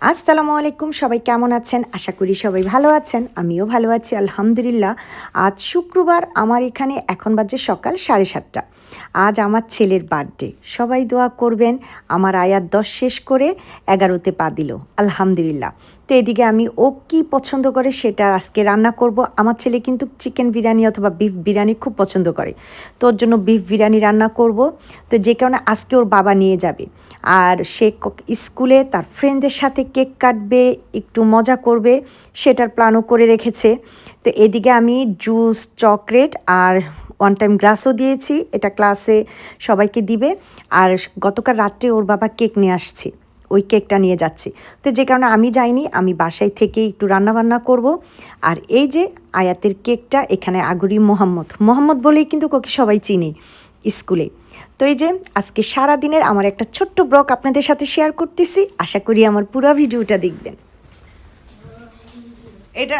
আসসালামু আলাইকুম, সবাই কেমন আছেন? আশা করি সবাই ভালো আছেন। আমিও ভালো আছি আলহামদুলিল্লাহ। আজ শুক্রবার, আমার এখানে এখন বাজে সকাল 7:30। আজ আমার ছেলের বার্থডে। সবাই দোয়া করবেন। আমার আয়াত 10 শেষ করে 11তে পা দিল আলহামদুলিল্লাহ। তো এদিকে আমি ও কী পছন্দ করে সেটা আজকে রান্না করব। আমার ছেলে কিন্তু চিকেন বিরিয়ানি অথবা বিফ বিরিয়ানি খুব পছন্দ করে। তো ওর জন্য বিফ বিরিয়ানি রান্না করব। তো যে কারণে আজকে ওর বাবা নিয়ে যাবে। আর সে স্কুলে তার ফ্রেন্ডদের সাথে কেক কাটবে, একটু মজা করবে, সেটার প্ল্যানও করে রেখেছে। তো এদিকে আমি জুস, চকলেট আর ওয়ান টাইম গ্লাসও দিয়েছি, এটা ক্লাসে সবাইকে দিবে। আর গতকাল রাত্রে ওর বাবা কেক নিয়ে আসছে, ওই কেকটা নিয়ে যাচ্ছি। তো যে কারণে আমি যাইনি, আমি বাসায় থেকে একটু রান্নাবান্না করব। আর এই যে আয়াতের কেকটা, এখানে আগরি মোহাম্মদ বলেই কিন্তু ওকে সবাই চিনে স্কুলে। তো এই যে আজকে সারা দিনের আমার একটা ছোট্ট ব্লগ আপনাদের সাথে শেয়ার করতেছি, আশা করি আমার পুরো ভিডিওটা দেখবেন। এটা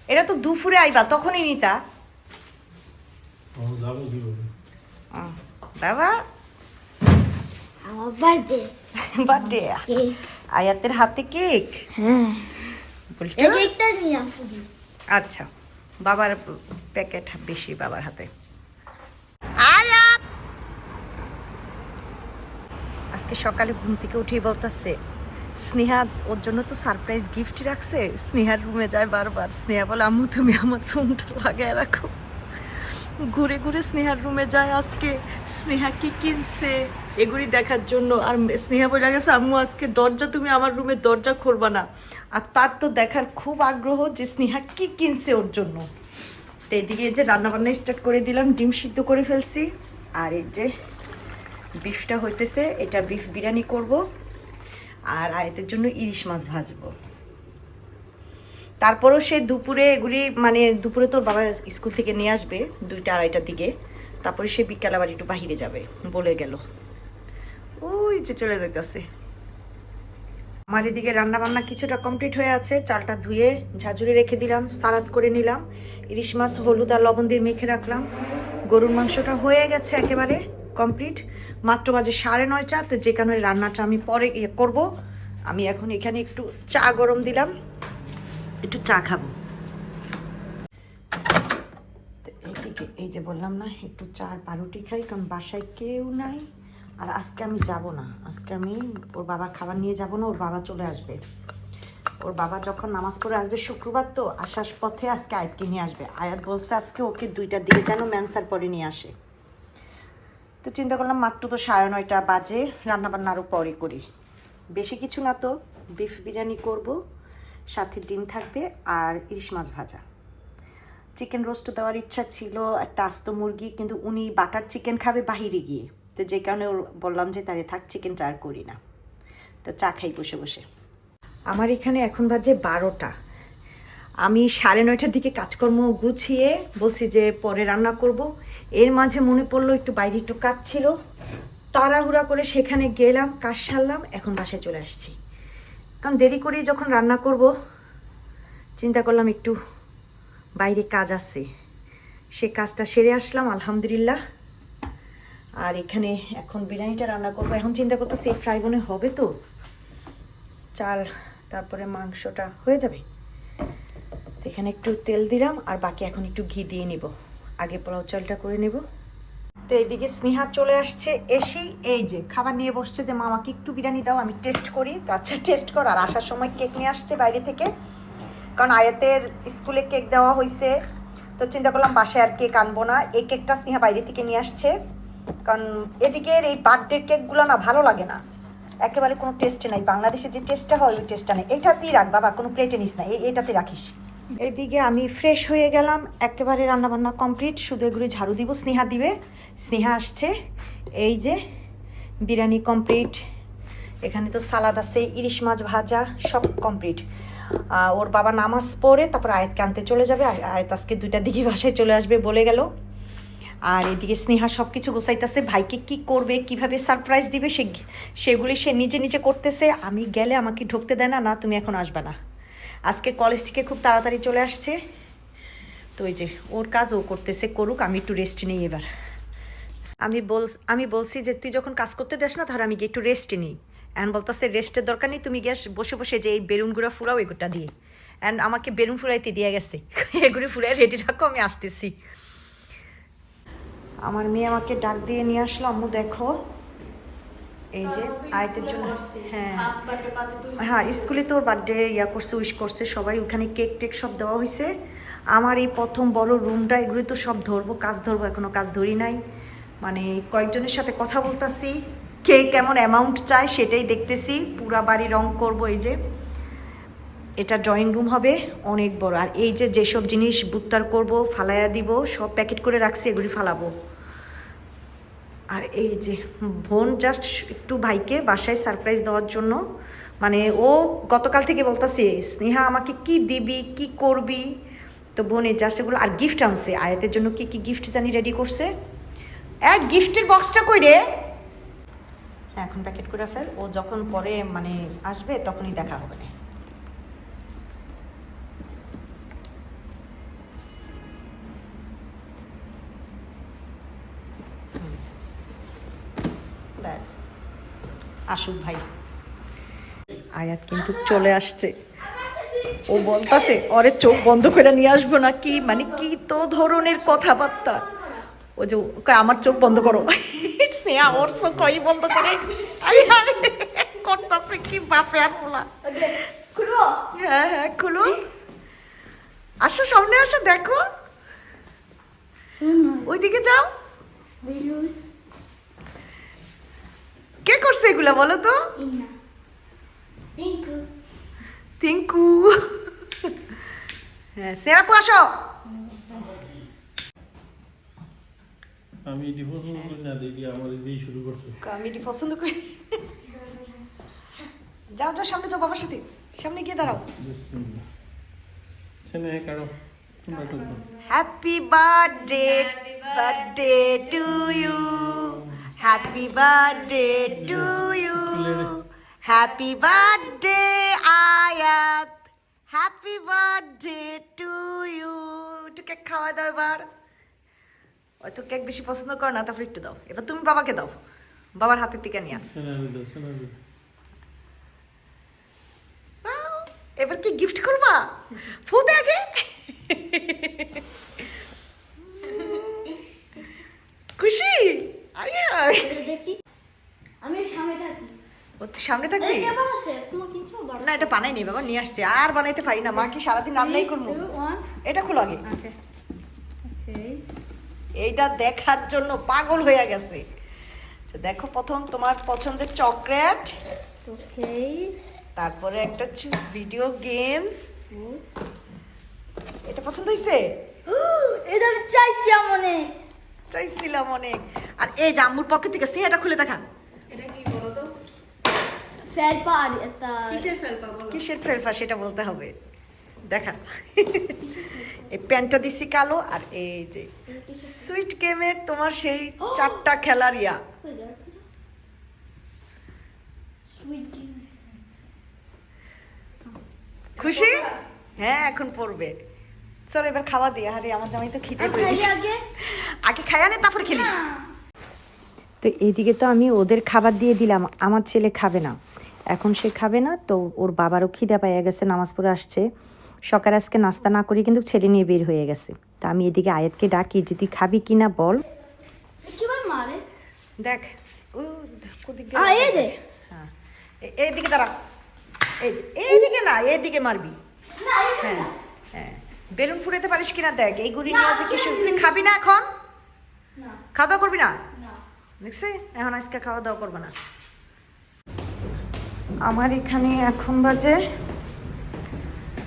এটা তো দুপুরে আইবা, তখনই নিতা বাবা। আমার বার্থডে বার্থডে আয়াতের হাতে কেক। হ্যাঁ, বলছো? এই কেকটা নিয়ে আসবি। আচ্ছা, বাবার প্যাকেট বেশি বাবার হাতে। আয়াত আজকে সকালে ঘুম থেকে উঠেই বলতেছে স্নেহা ওর জন্য তো সারপ্রাইজ গিফট রাখছে। স্নেহার রুমে যায় বারবার। স্নেহা বলে আম্মু তুমি আমার রুমটা লাগায় রাখো। ঘুরে ঘুরে স্নেহার রুমে যায় আজকে, স্নেহা কি কিনছে এগুলি দেখার জন্য। আর স্নেহা বলে গেছে আম্মু আজকে দরজা, তুমি আমার রুমের দরজা খুলবা না। আর তার তো দেখার খুব আগ্রহ যে স্নেহা কি কিনছে ওর জন্য। তো এদিকে যে রান্নাবান্না স্টার্ট করে দিলাম, ডিম সিদ্ধ করে ফেলছি। আর এই যে বিফটা হইতেছে, এটা বিফ বিরিয়ানি করব। আর আয়াতের জন্য ইলিশ মাছ ভাজবো। তারপরও সে দুপুরে এগুলি মানে দুপুরে তোর বাবা স্কুল থেকে নিয়ে আসবে 2টা 2:30টার দিকে। তারপরে সে বিকাল আবার একটু বাহিরে যাবে বলে গেল। ওই যে চলে যেতেছে। আমার এদিকে রান্না বান্না কিছুটা কমপ্লিট হয়ে আছে। চালটা ধুয়ে ঝাঁঝুরে রেখে দিলাম, সালাদ করে নিলাম। ইলিশ মাছ হলুদ আর লবণ দিয়ে মেখে রাখলাম। গরুর মাংসটা হয়ে গেছে একেবারে কমপ্লিট। মাত্র বাজে 9:30। তো যে কারণে রান্নাটা আমি পরে করব। আমি এখন এখানে একটু চা গরম দিলাম, একটু চা খাবো। তো এইদিকে এই যে বললাম না, একটু চা আর পাউরুটি খাই, কারণ বাসায় কেউ নাই। আর আজকে আমি যাব না, আজকে আমি ওর বাবার খাবার নিয়ে যাব না। ওর বাবা চলে আসবে। ওর বাবা যখন নামাজ পড়ে আসবে, শুক্রবার তো, আসার পথে আজকে আয়াতকে নিয়ে আসবে। আয়াত বলছে আজকে ওকে 2টার দিকে যেন ম্যানসার পরে নিয়ে আসে। তো চিন্তা করলাম মাত্র তো 9:30 বাজে, রান্নাবান্না আরও পরে করি। বেশি কিছু না তো, বিফ বিরিয়ানি করব, সাথে ডিম থাকবে আর ইলিশ মাছ ভাজা। চিকেন রোস্ট দেওয়ার ইচ্ছা ছিল, একটা আস্ত মুরগি, কিন্তু উনি বাটার চিকেন খাবে বাহিরে গিয়ে। তো যে কারণে ওর বললাম যে তারে থাক, চিকেনটা আর করি না। তো চা খাই বসে বসে। আমার এখানে এখন বাজে 12টা। আমি 9:30টার দিকে কাজকর্ম গুছিয়ে বলছি যে পরে রান্না করব। এর মাঝে মনে পড়লো একটু বাইরে একটু কাজ ছিল, তাড়াহুড়া করে সেখানে গেলাম, কাজ সারলাম, এখন বাসায় চলে আসছি। কারণ দেরি করেই যখন রান্না করব, চিন্তা করলাম একটু বাইরে কাজ আছে, সে কাজটা সেরে আসলাম আলহামদুলিল্লাহ। আর এখানে এখন বিরিয়ানিটা রান্না করবো। এখন চিন্তা করতেছি এই ফ্রাই বোনে হবে তো, চাল তারপরে মাংসটা হয়ে যাবে। এখানে একটু তেল দিলাম, আর বাকি এখন একটু ঘি দিয়ে নিব। আগে পোলাও চালটা করে নেব। তো এইদিকে স্নেহা চলে আসছে, এসেই এই যে খাবার নিয়ে বসছে যে মামাকে একটু বিরিয়ানি দাও, আমি টেস্ট করি। তো আচ্ছা টেস্ট কর। আর আসার সময় কেক নিয়ে আসছে বাইরে থেকে, কারণ আয়াতের স্কুলে কেক দেওয়া হয়েছে। তো চিন্তা করলাম বাসায় আর কেক আনবো না, এই কেকটা স্নেহা বাইরে থেকে নিয়ে আসছে। কারণ এদিকের এই বার্থডে কেকগুলো না ভালো লাগে না, একেবারে কোনো টেস্ট নাই। বাংলাদেশে যে টেস্টটা হয় ওই টেস্টটা নেই। এইটাতেই রাখ বাবা, কোনো প্লেটে নিস না, এইটাতে রাখিস। এইদিকে আমি ফ্রেশ হয়ে গেলাম, একেবারে রান্নাবান্না কমপ্লিট, শুধু এগুলি ঝাড়ু দিব, স্নেহা দিবে। স্নেহা আসছে। এই যে বিরিয়ানি কমপ্লিট, এখানে তো সালাদ আছে, ইলিশ মাছ ভাজা সব কমপ্লিট। ওর বাবা নামাজ পড়ে তারপর আয়াতকে আনতে চলে যাবে। আয়াত আজকে 2টার দিকে বাসায় চলে আসবে বলে গেল। আর এদিকে স্নেহা সব কিছু গোছাইতেছে, ভাইকে কি করবে, কিভাবে সারপ্রাইজ দিবে সেগুলি সে নিজে নিজে করতেছে। আমি গেলে আমাকে ঢুকতে দেয় না, না তুমি এখন আসবে না। আজকে কলেজ থেকে খুব তাড়াতাড়ি চলে আসছে। তো ওই যে ওর কাজ ও করতেছে, করুক, আমি একটু রেস্ট নিই এবার। আমি বলছি যে তুই যখন কাজ করতে দেস না, তাহলে আমি একটু রেস্ট নিই। অ্যান্ড বলতেছে রেস্টের দরকার নেই, তুমি গিয়ে বসে বসে যে এই বেলুনগুলো ফুরাও এগুলোটা দিয়ে। অ্যান্ড আমাকে বেলুন ফুরাইতে দিয়ে গেছে, এগুলি ফুরাই রেডি রাখো, আমি আসতেছি। আমার মেয়ে আমাকে ডাক দিয়ে নিয়ে আসলো, আম্মু দেখো এই যে আয়াতের জন্য। হ্যাঁ হ্যাঁ, স্কুলে তো ওর বার্থডে করছে, উইশ করছে সবাই, ওখানে কেক টেক সব দেওয়া হয়েছে। আমার এই প্রথম বড় রুমটা, এগুলি তো সব ধরবো, কাজ ধরবো, এখনো কাজ ধরি নাই। মানে কয়েকজনের সাথে কথা বলতেছি, কে কেমন অ্যামাউন্ট চায় সেটাই দেখতেছি। পুরা বাড়ি রং করব। এই যে এটা ড্রয়িং রুম হবে অনেক বড়। আর এই যে যেসব জিনিস বুত্তার করব, ফালাইয়া দিব, সব প্যাকেট করে রাখছি, এগুলি ফালাবো। আর এই যে বোন জাস্ট একটু ভাইকে বাসায় সারপ্রাইজ দেওয়ার জন্য, মানে ও গতকাল থেকে বলতেছে স্নেহা আমাকে কি দিবি, কি করবি। তো বোন এই জাস্ট এগুলো, আর গিফট আনছে আয়াতের জন্য। কি কি গিফট জানি রেডি করছে। এক গিফটের বক্সটা কই রে? হ্যাঁ, এখন প্যাকেট করে ফেল, ও যখন পরে মানে আসবে তখনই দেখা হবে না। ব্যাস, আসুক ভাই। আয়াত কিন্তু চলে আসছে, ও বলতাছে ওরে চোখ বন্ধ করে নিয়ে আসবো না কি, মানে কি তো ধরনের কথাবার্তা। ও যে আমার চোখ বন্ধ করো, স্নেহা ওর চোখ কই বন্ধ করে করতেছে কি বাপে আর বলা। খুলবো? হ্যাঁ হ্যাঁ খুলো, আসো সামনে আসো, দেখো ওইদিকে যাও। বেলুন কে করছে এগুলা বলো তো? ইনা টিঙ্কু। টিঙ্কু। হ্যাঁ সেরাপু আসো। আমি এটি পছন্দ করি না, দিদি আমার দিয়ে শুরু করছে। আমি এটি পছন্দ করি। যাও যাও সামনে যাও, বাবার সাথে সামনে গিয়ে দাঁড়াও। বিসমিল্লাহ। স্নেহা কারো তোমরা ঢুকবে। Happy birthday, birthday to you, happy birthday to you, happy birthday Ayat, happy birthday to you. একটু কেক খাওয়া দাও এবার। হয়তো কেক বেশি পছন্দ করো না, তারপর একটু দাও। এবার তুমি বাবাকে দাও, বাবার হাতের থেকে নিয়ে। স্নেহা এবার কি গিফট করবা? ফুদে আগে খুশি। দেখি আমি সামনে থাকি। ও তুই সামনে থাকবি? এই কেমন আছে? তোমার কিছু বড় না, এটা বানাইনি বাবা, নিয়ে আসছে। আর বানাইতে পারি না, মা কি সারাদিন রান্নাই করবো। 3, 2, 1 এটা খোলো আগে। ওকে ওকে এইটা দেখার জন্য পাগল হয়ে গেছে। তো দেখো, প্রথম তোমার পছন্দের চকলেট, ওকে তারপরে একটা ভিডিও গেমস। এটা পছন্দ হয়েছে? এটা আমি চাইছি মনে। চাইছিলাম অনেক। আর এই যে আম্মুর পকেট থেকে এটা খুলে দেখা। ফেলপা আর এটা কিসের ফেরফা সেটা বলতে হবে। দেখা, এই প্যান্টটা দিছি কালো, আর এই যে সুইট গেমের তোমার সেই 4টা খেলার ইয়া। Sweet game. খুশি? হ্যাঁ এখন পড়বে। চলো এবার খাওয়া দিয়ে। আরে আমার জামাই তো খিদে আমি পেয়ে খাই গেছে। আগে। আগে খাইয়া নে, তারপরে খেলিস। তো এইদিকে তো আমি ওদের খাবার দিয়ে দিলাম, আমার ছেলে খাবে না, এখন সে খাবে না। তো ওর বাবারও খিদে পাইয়া গেছে, নামাজ পড়ে আসছে। সকালে আজকে নাস্তা না করি কিন্তু ছেলে নিয়ে বের হয়ে গেছে। তো আমি এদিকে আয়াতকে ডাকি, যদি খাবি কি না বল। কিবার মারে? দেখ ও এই দে। হ্যাঁ এইদিকে দাঁড়া, এইদিকে না, এইদিকে মারবি। না হ্যাঁ হ্যাঁ, বেলুন ফুটাতে পারিস কিনা দেখ। এইগুলি নিয়ে আছে কিছু। তুই খাবি না এখন? না খাওয়া দাওয়া করবি না? না দেখছি এখন আজকে খাওয়া দাওয়া করবো না। আমার এখানে এখন বাজে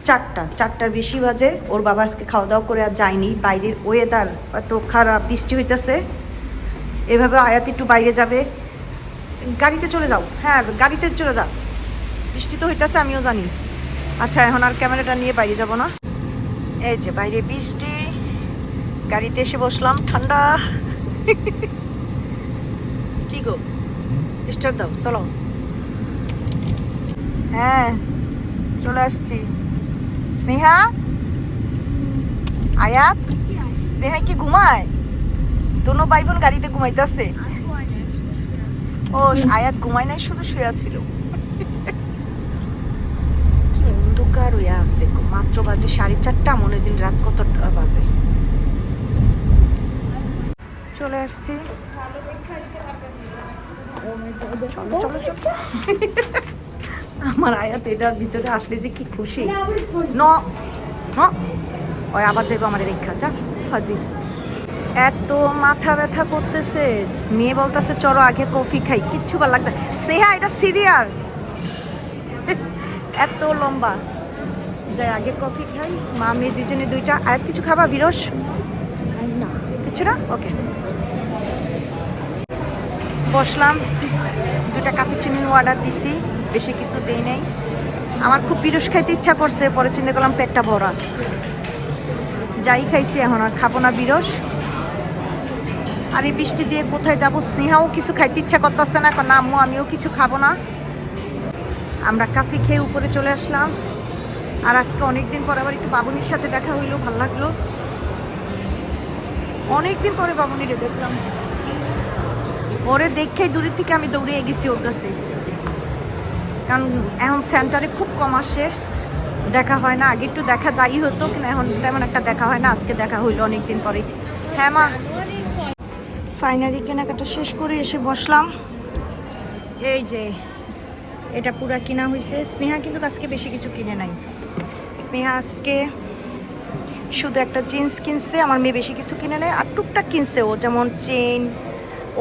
4টার বেশি বাজে। ওর বাবা আজকে খাওয়া দাওয়া করে আর যায়নি। বাইরের ওয়েদার এত খারাপ, বৃষ্টি হইতেছে। এভাবে আয়াত একটু বাইরে যাবে, গাড়িতে চলে যাও। হ্যাঁ গাড়িতে চলে যাও, বৃষ্টি তো হইতেছে আমিও জানি। আচ্ছা এখন আর ক্যামেরাটা নিয়ে বাইরে যাব না। এই যে বাইরে বৃষ্টি, গাড়িতে এসে বসলাম, ঠান্ডা। কি গো, স্টার্ট দাও, চলো। হ্যাঁ চলে আসছি। স্নেহা, আয়াত, স্নেহা কি ঘুমায়? দোনো ভাই বোন গাড়িতে ঘুমাইতেছে। ও আয়াত ঘুমায় নাই, শুধু শুয়ে ছিল। আছে, মাত্র বাজে 4:30, মনে দিন রাত কতটা বাজে। চলে আসছি। চলো চলো চলো। আমার আয়াত এটার ভিতরে আসলে যে কি খুশি। ন ওই আবার যাইবো আমার রেখা, যা ফাজি। এত মাথা ব্যথা করতেছে, মেয়ে বলতেছে চলো আগে কফি খাই, কিচ্ছু ভালো লাগতে। সেহা এটা সিরিয়াল এত লম্বা, যাই আগে কফি খাই। মা মেয়ে দুজনে দুইটা। আর কিছু খাবা বিরস? না কিছু না, ওকে। বসলাম, 2টা ক্যাপুচিনো অর্ডার দিছি, বেশি কিছু দেই নাই। আমার খুব বিরস খাইতে ইচ্ছা করছে, পরে চিন্তা করলাম পেটটা ভরা, যাই খাইছি, এখন আর খাবো না বিরস। আর এই বৃষ্টি দিয়ে কোথায় যাবো? স্নেহাও কিছু খাইতে ইচ্ছা করতেছে না, এখন আম্মু আমিও কিছু খাবো না। আমরা কফি খেয়ে উপরে চলে আসলাম। আর আজকে অনেকদিন পরে আবার একটু বাবুনির সাথে দেখা হইলো, ভালো লাগলো। অনেকদিন পরে বাবুনিরে দেখলাম, ওরে দেখেই দূরের থেকে আমি দৌড়ে গেছি ওর কাছে, কারণ এখন সেন্টারে খুব কম আসে, দেখা হয় না। আগে একটু দেখা যাই হতো, কিন্তু এখন তেমন একটা দেখা হয় না। আজকে দেখা হইলো অনেকদিন পরে। হ্যাঁ মা, ফাইনালি কেনাকাটা শেষ করে এসে বসলাম। এই যে এটা পুরা কিনা হয়েছে। স্নেহা কিন্তু আজকে বেশি কিছু কিনে নাই। স্নেহা আজকে শুধু একটা জিন্স কিনছে, আমার মেয়ে বেশি কিছু কিনে নেয়। আর টুকটাক কিনছে ও, যেমন চেন,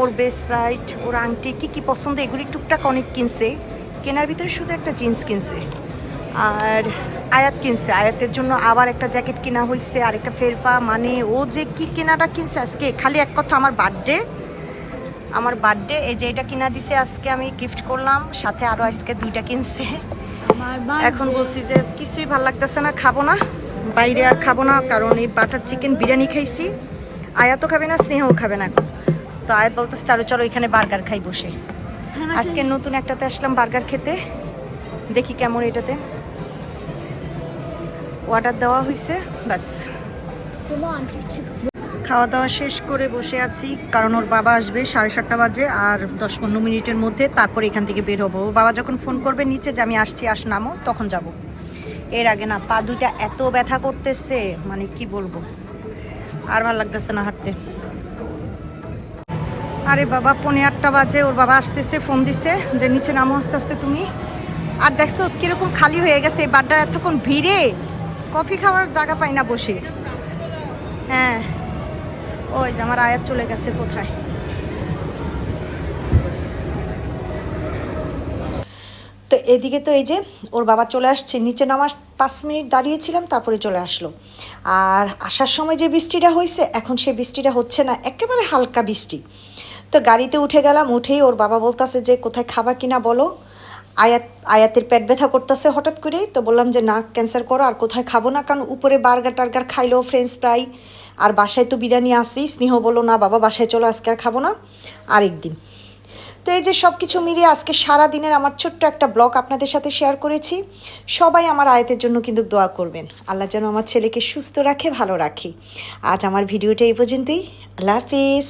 ওর ব্রেসলাইট, ওর আংটি, কি কি পছন্দ এগুলি টুকটাক অনেক কিনছে। কেনার ভিতরে শুধু একটা জিন্স কিনছে। আর আয়াত কিনছে, আয়াতের জন্য আবার একটা জ্যাকেট কিনা হয়েছে, আর একটা ফেরপা। মানে ও যে কি কেনাটা কিনছে আজকে, খালি এক কথা, আমার বার্থডে এই যে এটা কিনা দিছে আজকে, আমি গিফট করলাম, সাথে আরো আজকে 2টা কিনছে। এখন বলছি যে কিছুই ভালো লাগতেছে না, খাবো না, বাইরে আর খাবো না, কারণ এই বাটার চিকেন বিরিয়ানি খাইছি। আয়াতও খাবে না, স্নেহাও খাবে না এখন। তো আয়াত বলতেছে তাহলে চলো এখানে বার্গার খাই বসে। আজকে নতুন একটাতে আসলাম বার্গার খেতে, দেখি কেমন। এটাতে অর্ডার দেওয়া হয়েছে, বাস খাওয়া দাওয়া শেষ করে বসে আছি, কারণ ওর বাবা আসবে 7:30 বাজে, আর 10-15 মিনিটের মধ্যে তারপর এখান থেকে বের হবো। ওর বাবা যখন ফোন করবে নিচে যে আমি আসছি, নামো, তখন যাব। এর আগে না, পা দুইটা এত ব্যথা করতেছে, মানে কি বলবো, আর ভালো লাগতেছে না হাঁটতে। আরে বাবা, 7:45 বাজে, ওর বাবা আসতেছে, ফোন দিছে যে নিচে নামো আস্তে আস্তে তুমি। আর দেখছো কিরকম খালি হয়ে গেছে এই বারটা, এতক্ষণ ভিড়ে কফি খাওয়ার জায়গা পাই না বসে। হ্যাঁ, ওই যে আমার আয়াত চলে গেছে কোথায়। তো এদিকে তো এই যে ওর বাবা চলে আসছে, নিচে নামার 5 মিনিট দাঁড়িয়েছিলাম, তারপরে চলে আসলো। আর আসার সময় যে বৃষ্টিটা হয়েছে, এখন সে বৃষ্টিটা হচ্ছে না, একেবারে হালকা বৃষ্টি। তো গাড়িতে উঠে গেলাম, উঠেই ওর বাবা বলতেছে যে কোথায় খাবা কিনা বলো। আয়াতের পেট ব্যথা করতেছে হঠাৎ করেই, তো বললাম যে না, ক্যান্সেল করো, আর কোথায় খাবো না, কারণ উপরে বার্গার টার্গার খাইলো, ফ্রেঞ্চ ফ্রাই, আর বাসায় তো বিরিয়ানি আসি। স্নেহ বললো না বাবা বাসায় চলো, আজকে আর খাবো না, আরেকদিন। তো এই যে সব কিছু মিলিয়ে আজকে সারা দিনের আমার ছোট্ট একটা ব্লগ আপনাদের সাথে শেয়ার করেছি। সবাই আমার আয়াতের জন্য কিন্তু দোয়া করবেন, আল্লাহ যেন আমার ছেলেকে সুস্থ রাখে, ভালো রাখে। আজ আমার ভিডিওটা এই পর্যন্তই। আল্লাহ হাফিজ।